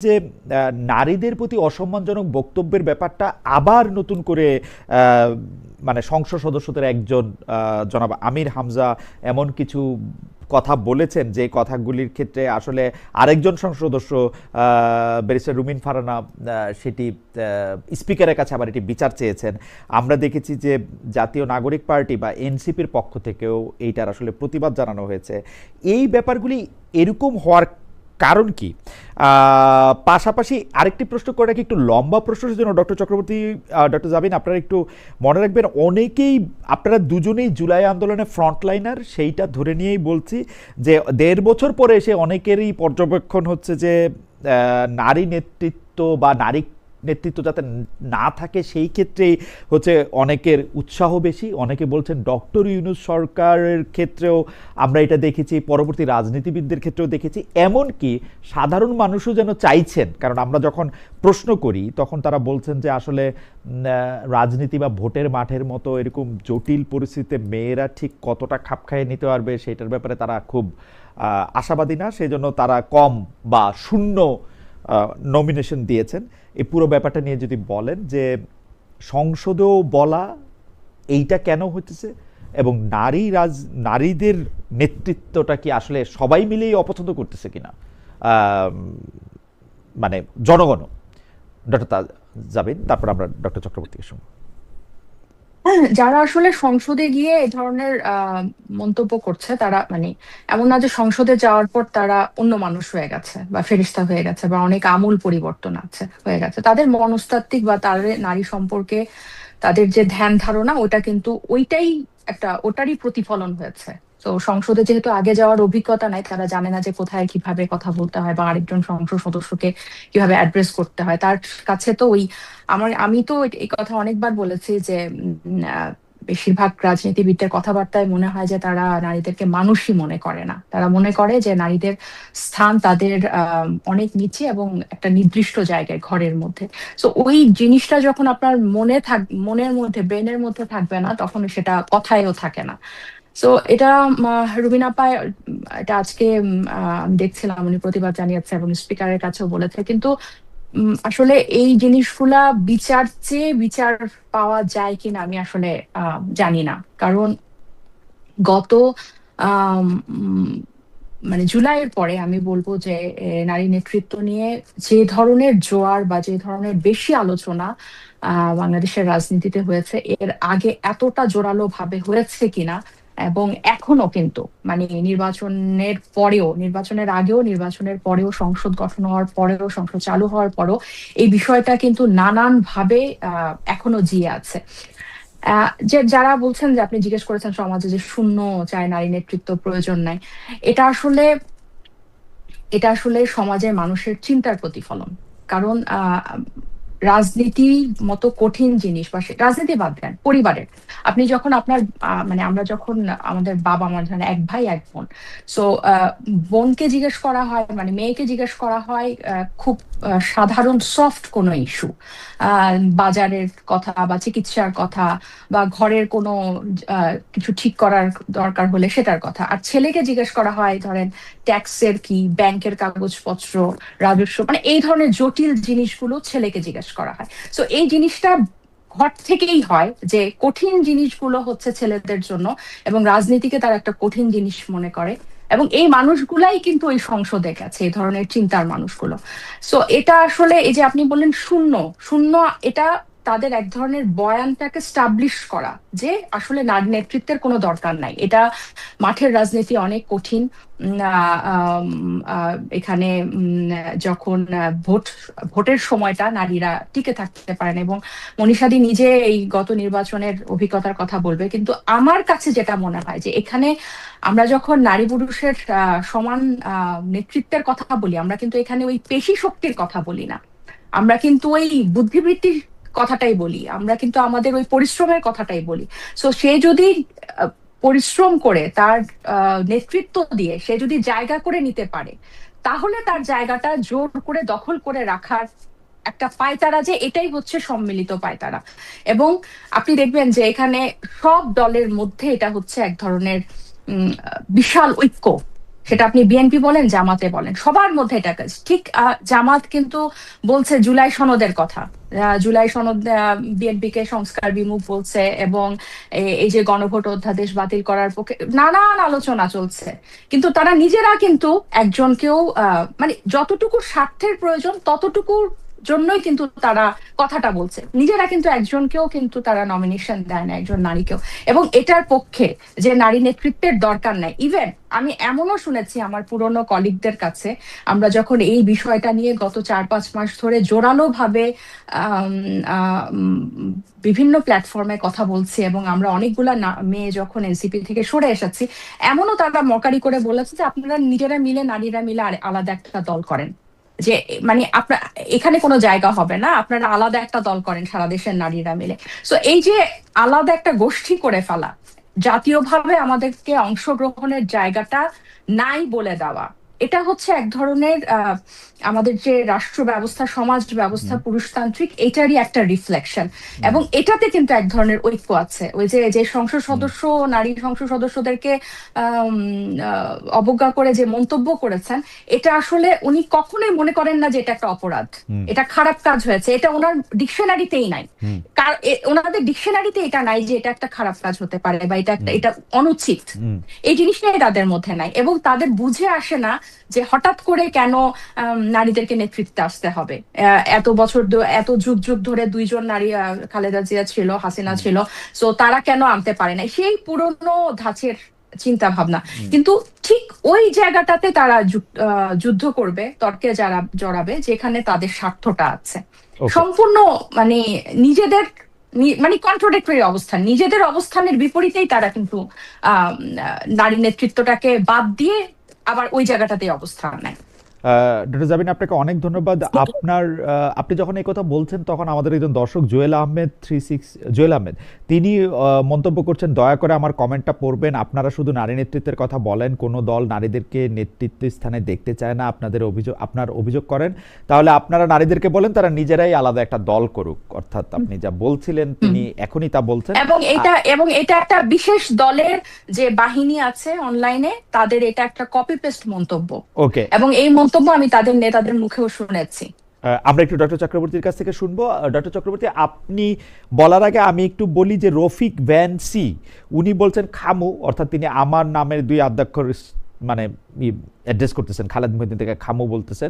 যে নারীদের প্রতি অসম্মানজনক বক্তব্যের ব্যাপারটা আবার নতুন করে মানে সংসদ সদস্যদের একজন জনাব আমির হামজা এমন কিছু কথা বলেছেন যে কথাগুলির ক্ষেত্রে আসলে আরেকজন সংসদ সদস্য ব্যারিস্টার রুমিন ফারহানা সেটি স্পিকারের কাছে আবার এটি বিচার চেয়েছেন। আমরা দেখেছি যে জাতীয় নাগরিক পার্টি বা এনসিপির পক্ষ থেকেও এইটার আসলে প্রতিবাদ জানানো হয়েছে। এই ব্যাপারগুলি এরকম হওয়ার কারণ কি? পাশাপাশি আরেকটি প্রশ্ন করে রাখি, একটু লম্বা প্রশ্নের জন্য ডক্টর চক্রবর্তী, ডক্টর জাবিন, আপনারা একটু মনে রাখবেন অনেকেই আপনারা দুজনেই জুলাই আন্দোলনে ফ্রন্টলাইনার, সেইটা ধরে নিয়েই বলছি যে ১.৫ বছর পরে এসে অনেকেরই পর্যবেক্ষণ হচ্ছে যে নারী নেতৃত্ব বা নারী নেতৃত্ব যাতে না থাকে সেই ক্ষেত্রেই হচ্ছে অনেকের উৎসাহ বেশি। অনেকে বলছেন ডক্টর ইউনূস সরকারের ক্ষেত্রেও আমরা এটা দেখেছি, পরবর্তী রাজনীতিবিদদের ক্ষেত্রেও দেখেছি, এমনকি সাধারণ মানুষও যেন চাইছেন। কারণ আমরা যখন প্রশ্ন করি তখন তারা বলছেন যে আসলে রাজনীতি বা ভোটের মাঠের মতো এরকম জটিল পরিস্থিতিতে মেয়েরা ঠিক কতটা খাপ খাইয়ে নিতে পারবে সেটার ব্যাপারে তারা খুব আশাবাদী না, সেই জন্য তারা কম বা শূন্য নমিনেশন দিয়েছেন। এই পুরো ব্যাপারটা নিয়ে যদি বলেন যে সংসদেও বলা এইটা কেন হচ্ছে, এবং নারীদের নেতৃত্বটা কি আসলে সবাই মিলেই অপছন্দ করতেছে কিনা মানে জনগণ। ডক্টর যাবেন, তারপর আমরা ডক্টর চক্রবর্তীকে শুনবো। যারা আসলে সংসদে গিয়ে এই ধরনের মন্তব্য করছে তারা মানে এমন না যে সংসদে যাওয়ার পর তারা অন্য মানুষ হয়ে গেছে বা ফেরেশতা হয়ে গেছে বা অনেক আমূল পরিবর্তন আছে হয়ে গেছে। তাদের মনস্তাত্ত্বিক বা তাদের নারী সম্পর্কে তাদের যে ধ্যান ধারণা ওটা কিন্তু ওটারই প্রতিফলন হয়েছে। তো সংসদে যেহেতু আগে যাওয়ার অভিজ্ঞতা নাই, তারা জানে না যে কোথায় কিভাবে কথা বলতে হয় বা আরেকজন সংসদ সদস্যকে কিভাবে অ্যাড্রেস করতে হয়। তার কাছে তো আমি তো এই কথা অনেকবার বলেছি যে বেশিরভাগ রাজনীতিবিদদের কথাবার্তায় মনে হয় যে তারা নারীদেরকে মানুষই মনে করে না। তারা মনে করে যে নারীদের স্থান তাদের অনেক নিচে এবং একটা নির্দিষ্ট জায়গায় ঘরের মধ্যে। তো ওই জিনিসটা যখন আপনার মনের মধ্যে ব্রেনের মধ্যে থাকবে না, তখন সেটা কথায়ও থাকে না। তো এটা রুবিনা আপা এটা আজকে আমি দেখছিলাম উনি প্রতিবাদ জানিয়েছে এবং স্পিকারের কাছেও বলেছে, কিন্তু আসলে এই জিনিসগুলা বিচার পাওয়া যায় কিনা আমি আসলে জানি না। কারণ গত আম, উম, মানে জুলাইয়ের পরে আমি বলবো যে নারী নেতৃত্ব নিয়ে যে ধরনের জোয়ার বা যে ধরনের বেশি আলোচনা বাংলাদেশের রাজনীতিতে হয়েছে, এর আগে এতটা জোরালো ভাবে হয়েছে কিনা। এবং এখনো কিন্তু মানে নির্বাচনের আগেও, নির্বাচনের পরেও, সংসদ গঠন হওয়ার পরেও, সংসদ চালু হওয়ার পরেও এই বিষয়টা কিন্তু নানান ভাবে এখনো জিয়ে আছে। যে যারা বলছেন যে আপনি জিজ্ঞেস করেছেন সমাজে যে শূন্য চায়, নারী নেতৃত্ব প্রয়োজন নাই, এটা আসলে এটা আসলে সমাজের মানুষের চিন্তার প্রতিফলন। কারণ রাজনীতি মতো কঠিন জিনিস বা রাজনীতি বাদ দেন, পরিবারের আপনি যখন আপনার মানে আমরা যখন আমাদের বাবা মার ধরেন এক ভাই এক বোন, সো বোনকে জিজ্ঞেস করা হয় মানে মেয়েকে জিজ্ঞেস করা হয় খুব সাধারণ সফট কোনো ইস্যু, বাজারের কথা বা চিকিৎসার কথা বা ঘরের কোনো কিছু ঠিক করার দরকার হলে সেটার কথা। আর ছেলেকে জিজ্ঞেস করা হয় ধরেন ট্যাক্সের কি, ব্যাংকের কাগজপত্র, রাজস্ব, মানে এই ধরনের জটিল জিনিসগুলো ছেলেকে জিজ্ঞেস করা হয়। তো এই জিনিসটা ঘর থেকেই হয় যে কঠিন জিনিসগুলো হচ্ছে ছেলেদের জন্য, এবং রাজনীতিকে তারা একটা কঠিন জিনিস মনে করে। এবং এই মানুষগুলাই কিন্তু ওই সংসদে গেছে, এই ধরনের চিন্তার মানুষগুলো। সো এটা আসলে এই যে আপনি বললেন শূন্য শূন্য, এটা তাদের এক ধরনের বয়ানটাকে স্টাবলিশ করা যে আসলে নারী নেতৃত্বের কোনো দরকার নাই। এটা মাঠের রাজনীতি অনেক কঠিন। এখানে যখন ভোটের সময়টা নারীরা টিকে থাকতে পারেন, এবং মনীষাদি নিজে এই গত নির্বাচনের অভিজ্ঞতার কথা বলবে। কিন্তু আমার কাছে যেটা মনে হয় যে এখানে আমরা যখন নারী পুরুষের সমান নেতৃত্বের কথা বলি, আমরা কিন্তু এখানে ওই পেশি শক্তির কথা বলি না, আমরা কিন্তু ওই বুদ্ধিবৃত্তির কথাটাই বলি, আমরা কিন্তু আমাদের ওই পরিশ্রমের কথাটাই বলি। সো সে যদি পরিশ্রম করে তার নেতৃত্ব দিয়ে সে যদি জায়গা করে নিতে পারে, তাহলে তার জায়গাটা জোর করে দখল করে রাখার একটা পায়তারা, যে এটাই হচ্ছে সম্মিলিত পায়তারা। এবং আপনি দেখবেন যে এখানে সব দলের মধ্যে এটা হচ্ছে এক ধরনের বিশাল ঐক্য। সেটা আপনি বিএনপি বলেন, জামাতে বলেন, সবার মধ্যে এটা কাজ। ঠিক জামাত কিন্তু বলছে জুলাই সনদের কথা, জুলাই সনদ বিএনপি কে সংস্কার বিমুখ বলছে, এবং এই যে গণভোট অধ্যাদেশ বাতিল করার পক্ষে নানান আলোচনা চলছে। কিন্তু তারা নিজেরা কিন্তু একজনকেও মানে যতটুকু স্বার্থের প্রয়োজন ততটুকুর জন্যই কিন্তু তারা কথাটা বলছে, নিজেরা কিন্তু একজনকেও কিন্তু তারা নমিনেশন দেয় না, একজন নারীকেও। এবং এটার পক্ষে যে নারী নেতৃত্বের দরকার নাই। ইভেন আমি এমনও শুনেছি আমার পুরনো কলিগদের কাছে, আমরা যখন এই বিষয়টা নিয়ে গত 4-5 মাস ধরে জোরালো ভাবে বিভিন্ন প্ল্যাটফর্মে কথা বলছি, এবং আমরা অনেকগুলা মেয়ে যখন এনসিপি থেকে সরে এসেছি, এমনও তারা মকারি করে বলেছে যে আপনারা নিজেরা মিলে, নারীরা মিলে আলাদা একটা দল করেন, যে মানে আপনার এখানে কোনো জায়গা হবে না, আপনারা আলাদা একটা দল করেন সারা দেশের নারীরা মিলে। সো এই যে আলাদা একটা গোষ্ঠী করে ফেলা, জাতীয়ভাবে আমাদেরকে অংশগ্রহণের জায়গাটা নাই বলে দেওয়া, এটা হচ্ছে এক ধরনের আমাদের যে রাষ্ট্র ব্যবস্থা, সমাজ ব্যবস্থা পুরুষতান্ত্রিক, এটারই একটা রিফ্লেকশন। এবং এটাতে কিন্তু এক ধরনের ঐক্য আছে। ওই যে যে সংসদ সদস্য, নারী সংসদ সদস্যদেরকে অবজ্ঞা করে যে মন্তব্য করেছেন, এটা আসলে উনি কখনোই মনে করেন না যে এটা একটা অপরাধ, এটা খারাপ কাজ হয়েছে, এটা ওনার ডিকশনারিতেই নাই। ওনাদের ডিকশনারিতে এটা নাই যে এটা একটা খারাপ কাজ হতে পারে বা এটা অনুচিত, এই জিনিসটাই তাদের মধ্যে নাই। এবং তাদের বুঝে আসে না যে হঠাৎ করে কেন নারীদেরকে নেতৃত্বে আসতে হবে। এত বছর এত যুগ যুগ ধরে দুইজন নারী, খালেদা জিয়া ছিল, হাসিনা ছিল, সো তারা কেন আনতে পারে না, সেই পুরনো ধাঁচের চিন্তা ভাবনা। কিন্তু ঠিক ওই জায়গাটাতে তারা যুদ্ধ করবে, তর্কে যারা জড়াবে যেখানে তাদের স্বার্থটা আছে। সম্পূর্ণ মানে নিজেদের মানে কন্ট্রাডিক্টরি অবস্থান, নিজেদের অবস্থানের বিপরীতেই তারা কিন্তু নারী নেতৃত্বটাকে বাদ দিয়ে আবার ওই জায়গাটাতেই অবস্থান নেয়। ডক্টর জাবিন, আপনাকে অনেক ধন্যবাদ। আপনি যখন এই কথা বলছেন তখন আমাদের একজন দর্শক জুয়েল আহমেদ তিনি মন্তব্য করছেন, দয়া করে আমার কমেন্টটা পড়বেন, আপনারা শুধু নারী নেতৃত্বের কথা বলেন, কোনো দল নারীদেরকে নেতৃত্ব স্থানে দেখতে চায় না, আপনার অভিযোগ করেন, তাহলে আপনারা নারীদেরকে বলেন তারা নিজেরাই আলাদা একটা দল করুক। অর্থাৎ আপনি যা বলছিলেন তিনি এখনই তা বলছেন। এবং এটা একটা বিশেষ দলের যে বাহিনী আছে অনলাইনে, তাদের এটা একটা কপি পেস্ট মন্তব্য। ওকে, এবং এই মন্তব্য আমি তাদের নেতাদের মুখেও শুনেছি। আমরা একটু ডক্টর চক্রবর্তীর কাছ থেকে শুনবো। ডক্টর চক্রবর্তী, আপনি বলার আগে আমি একটু বলি যে রফিক ভ্যানসি উনি বলছেন খামু, অর্থাৎ তিনি আমার নামের দুই আদ্যাক্ষর মানে অ্যাড্রেস করতেছেন, খালেদ মহিউদ্দিন থেকে খামু বলতেছেন।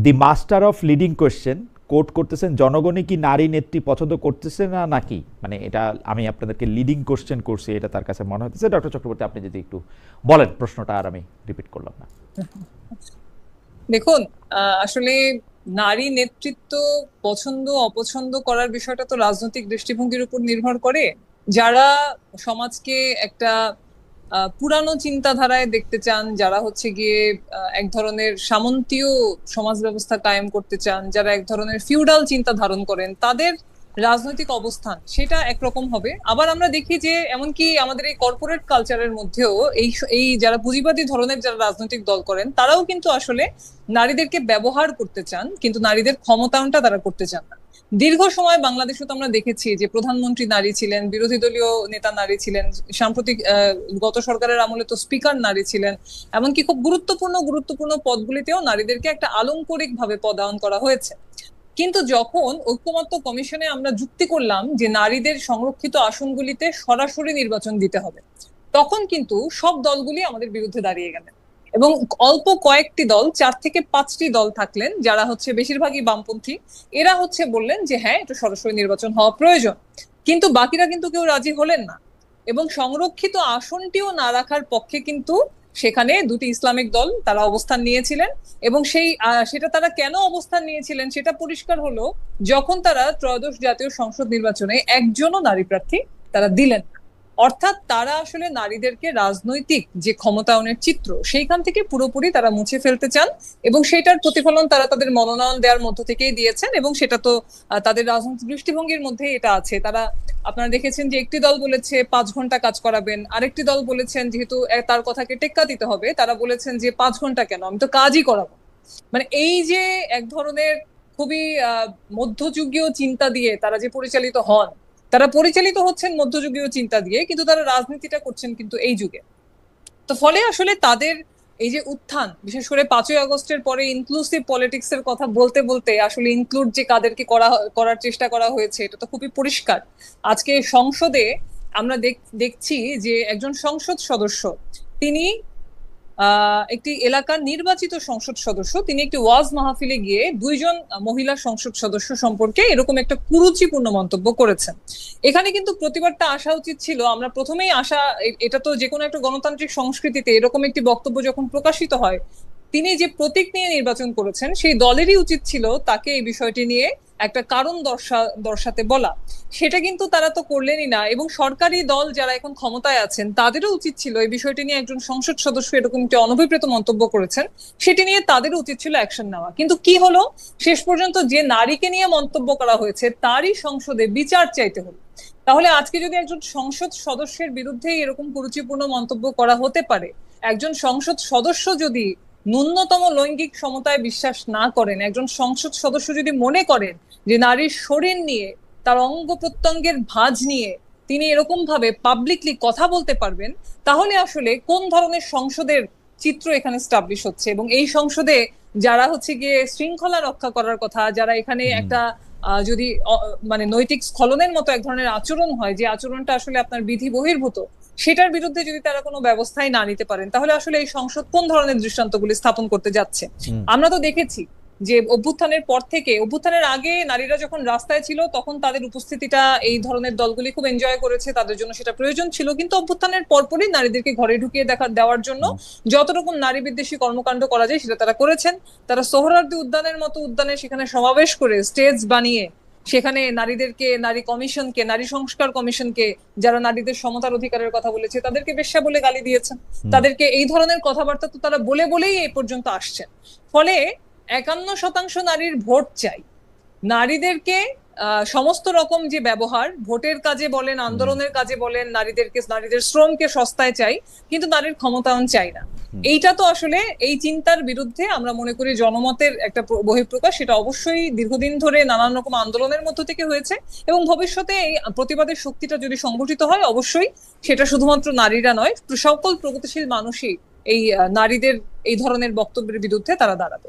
The master of leading question quote করতেছেন, জনগণই কি নারী নেত্রী পছন্দ করতেছে না নাকি, মানে এটা আমি আপনাদেরকে লিডিং কোয়েশ্চেন করছি, এটা তার কাছে মনে হতেছে। ডক্টর চক্রবর্তী, আপনি যদি একটু বলেন প্রশ্নটা, আর আমি রিপিট করলাম না। দেখুন, আসলে নারী নেতৃত্ব পছন্দ অপছন্দ করার বিষয়টা তো রাজনৈতিক দৃষ্টিভঙ্গির উপর নির্ভর করে। যারা সমাজকে একটা পুরানো চিন্তাধারায় দেখতে চান, যারা হচ্ছে গিয়ে এক ধরনের সামন্তীয় সমাজ ব্যবস্থা কায়েম করতে চান, যারা এক ধরনের ফিউডাল চিন্তা ধারণ করেন, তাদের রাজনৈতিক অবস্থান সেটা একরকম হবে। আবার আমরা দেখি যে এমনকি আমাদের এই কর্পোরেট কালচারের মধ্যেও এই যারা পুঁজিবাদী ধরনের যারা রাজনৈতিক দল করেন, তারাও কিন্তু আসলে নারীদেরকে ব্যবহার করতে চান, কিন্তু নারীদের ক্ষমতায়নটা তারা করতে চান না। দীর্ঘ সময় বাংলাদেশে তো আমরা দেখেছি যে প্রধানমন্ত্রী নারী ছিলেন, বিরোধী দলীয় নেতা নারী ছিলেন, সাম্প্রতিক গত সরকারের আমলে তো স্পিকার নারী ছিলেন, এমনকি খুব গুরুত্বপূর্ণ পদগুলিতেও নারীদেরকে একটা আলংকরিক ভাবে পদায়ন করা হয়েছে। কিন্তু যখন ঐক্যমত্য কমিশনে আমরা যুক্তি করলাম যে নারীদের সংরক্ষিত আসনগুলিতে সরাসরি নির্বাচন দিতে হবে, তখন কিন্তু সব দলগুলি আমাদের বিরুদ্ধে দাঁড়িয়ে গেলেন। এবং অল্প কয়েকটি দল, 4 থেকে 5টি দল থাকলেন যারা হচ্ছে বেশিরভাগই বামপন্থী, এরা হচ্ছে বললেন যে হ্যাঁ, এটা সরাসরি নির্বাচন হওয়া প্রয়োজন। কিন্তু বাকিরা কিন্তু কেউ রাজি হলেন না। এবং সংরক্ষিত আসনটিও না রাখার পক্ষে কিন্তু সেখানে দুটি ইসলামিক দল তারা অবস্থান নিয়েছিলেন। এবং সেটা তারা কেন অবস্থান নিয়েছিলেন সেটা পরিষ্কার হলো যখন তারা ত্রয়োদশ জাতীয় সংসদ নির্বাচনে একজনও নারী প্রার্থী তারা দিলেন না। অর্থাৎ তারা আসলে নারীদেরকে রাজনৈতিক যে ক্ষমতায়নের চিত্র সেইখান থেকে পুরোপুরি তারা মুছে ফেলতে চান, এবং সেটার প্রতিফলন তারা তাদের মনোনয়ন দেওয়ার মধ্য থেকেই দিয়েছেন। এবং সেটা তো তাদের রাজনৈতিক দৃষ্টিভঙ্গির মধ্যে এটা আছে। তারা, আপনারা দেখেছেন যে একটি দল বলেছে 5 ঘন্টা কাজ করাবেন, আরেকটি দল বলেছেন যেহেতু তার কথাকে টেক্কা দিতে হবে, তারা বলেছেন যে 5 ঘন্টা কেন, আমি তো কাজই করাবো। মানে এই যে এক ধরনের খুবই মধ্যযুগীয় চিন্তা দিয়ে তারা যে পরিচালিত হন, তারা পরিচালিত হচ্ছেন মধ্যযুগীয় চিন্তা দিয়ে, কিন্তু তারা রাজনীতিটা করছেন কিন্তু এই যুগে। তো ফলে আসলে তাদের এই যে উত্থান, বিশেষ করে 5ই আগস্টের পরে ইনক্লুসিভ পলিটিক্স এর কথা বলতে বলতে আসলে ইনক্লুড যে কাদেরকে করার চেষ্টা করা হয়েছে এটা তো খুবই পরিষ্কার। আজকে সংসদে আমরা দেখছি যে একজন সংসদ সদস্য, তিনি একটি এলাকার নির্বাচিত সংসদ সদস্য, তিনি একটি ওয়াজ মাহফিলে গিয়ে 2জন মহিলা সংসদ সদস্য সম্পর্কে এরকম একটা কুরুচিপূর্ণ মন্তব্য করেছেন। এখানে কিন্তু প্রতিবাদটা আসা উচিত ছিল, আমরা প্রথমেই এটা তো যে কোনো একটা গণতান্ত্রিক সংস্কৃতিতে এরকম একটি বক্তব্য যখন প্রকাশিত হয়, তিনি যে প্রতীক নিয়ে নির্বাচন করেছেন সেই দলেরই উচিত ছিল তাকে এই বিষয়টি নিয়ে একটা কারণ দর্শাতে বলা। সেটা কিন্তু তারা তো করলেনই না, এবং সরকারি দল যারা এখন ক্ষমতায় আছেন তাদেরও উচিত ছিল এই বিষয়টি নিয়ে, একজন সংসদ সদস্য এরকম একটি অনভিপ্রেত মন্তব্য করেছেন সেটি নিয়ে তাদেরও উচিত ছিল অ্যাকশন নেওয়া। কিন্তু কি হলো, শেষ পর্যন্ত যে নারীকে নিয়ে মন্তব্য করা হয়েছে তারই সংসদে বিচার চাইতে হলো। তাহলে আজকে যদি একজন সংসদ সদস্যের বিরুদ্ধে এরকম কুরুচিপূর্ণ মন্তব্য করা হতে পারে, একজন সংসদ সদস্য যদি ন্যূনতম লৈঙ্গিক সমতায় বিশ্বাস না করেন, একজন সংসদ সদস্য যদি মনে করেন যে নারীর শরীর নিয়ে, তার অঙ্গ প্রত্যঙ্গের ভাঁজ নিয়ে তিনি এরকম ভাবে পাবলিকলি কথা বলতে পারবেন, তাহলে আসলে কোন ধরনের সংসদের চিত্র এখানে স্টাবলিশ হচ্ছে? এবং এই সংসদে যারা হচ্ছে গিয়ে শৃঙ্খলা রক্ষা করার কথা, যারা এখানে একটা যদি মানে নৈতিক স্খলনের মতো এক ধরনের আচরণ হয়, যে আচরণটা আসলে আপনার বিধি বহির্ভূত, সেটার বিরুদ্ধে যদি তারা কোনো ব্যবস্থাই না নিতে পারেন, তাহলে আসলে এই সংসদ কোন ধরনের দৃষ্টান্তগুলি স্থাপন করতে যাচ্ছে? আমরা তো দেখেছি যে অভ্যুত্থানের পর থেকে, অভ্যুত্থানের আগে নারীরা যখন রাস্তায় ছিল তখন তাদের উপস্থিতিটা এই ধরনের দলগুলি খুব এনজয় করেছে, তাদের জন্য সেটা প্রয়োজন ছিল। কিন্তু অভ্যুত্থানের পরপরই নারীদেরকে ঘরে ঢুকিয়ে দেওয়ার জন্য যত রকম নারী বিদ্বেষী কর্মকাণ্ড করা যায় সেটা তারা করেছেন। তারা সোহরাওয়ার্দী উদ্যানের মতো উদ্যানে সেখানে সমাবেশ করে স্টেজ বানিয়ে সেখানে নারীদেরকে, নারী কমিশনকে, নারী সংস্কার কমিশনকে, যারা নারীদের সমতার অধিকারের কথা বলেছে তাদেরকে বেশ্যা বলে গালি দিয়েছেন। তাদেরকে এই ধরনের কথাবার্তা তো তারা বলেই এই পর্যন্ত আসছেন। ফলে 51% নারীর ভোট চাই, নারীদেরকে সমস্ত রকম যে ব্যবহার, ভোটের কাজে বলেন, আন্দোলনের কাজে বলেন, নারীদের শ্রমকে সস্তায় চাই, কিন্তু নারীর ক্ষমতায়ন চাই না। এইটা তো আসলে এই চিন্তার বিরুদ্ধে আমরা মনে করি জনমতের একটা বহিঃপ্রকাশ। সেটা অবশ্যই দীর্ঘদিন ধরে নানান রকম আন্দোলনের মধ্য থেকে হয়েছে, এবং ভবিষ্যতে এই প্রতিবাদের শক্তিটা যদি সংগঠিত হয়, অবশ্যই সেটা শুধুমাত্র নারীরা নয়, সকল প্রগতিশীল মানুষই এই নারীদের এই ধরনের বক্তব্যের বিরুদ্ধে তারা দাঁড়াবে।